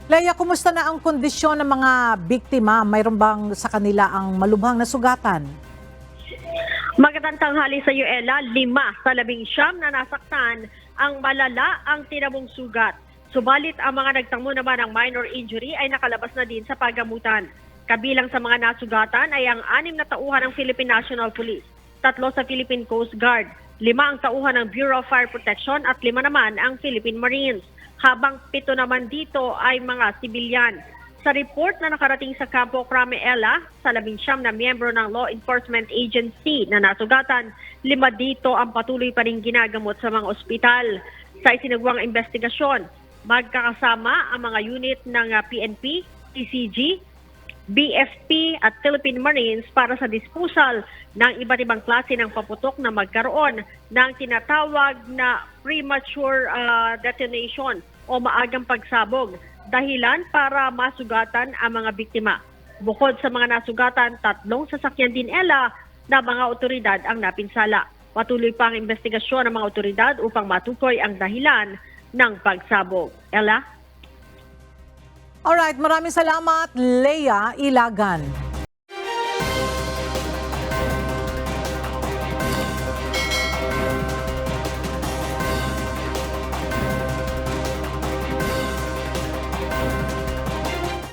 Leia, kumusta na ang kondisyon ng mga biktima? Mayroon bang sa kanila ang malubhang na sugatan? Magandang tanghali sa iyo, Ella. 5 sa 11 na nasaktan ang malala ang tinamong sugat. Subalit ang mga nagtamo naman ng minor injury ay nakalabas na din sa paggamutan. Kabilang sa mga nasugatan ay ang 6 na tauhan ng Philippine National Police, 3 sa Philippine Coast Guard, 5 ang tauhan ng Bureau of Fire Protection at 5 naman ang Philippine Marines. Habang 7 naman dito ay mga sibilyan. Sa report na nakarating sa Campo Crame, Ella, sa 11 na miyembro ng Law Enforcement Agency na nasugatan, 5 dito ang patuloy pa rin ginagamot sa mga ospital. Sa isinagawang investigasyon, magkakasama ang mga unit ng PNP, TCG, BFP at Philippine Marines para sa disposal ng iba't ibang klase ng paputok na magkaroon ng tinatawag na premature detonation o maagang pagsabog, dahilan para masugatan ang mga biktima. Bukod sa mga nasugatan, 3 sasakyan din, Ella, na mga otoridad ang napinsala. Patuloy pa ang investigasyon ng mga otoridad upang matukoy ang dahilan ng pagsabog. Ella? Alright, maraming salamat, Leia Ilagan.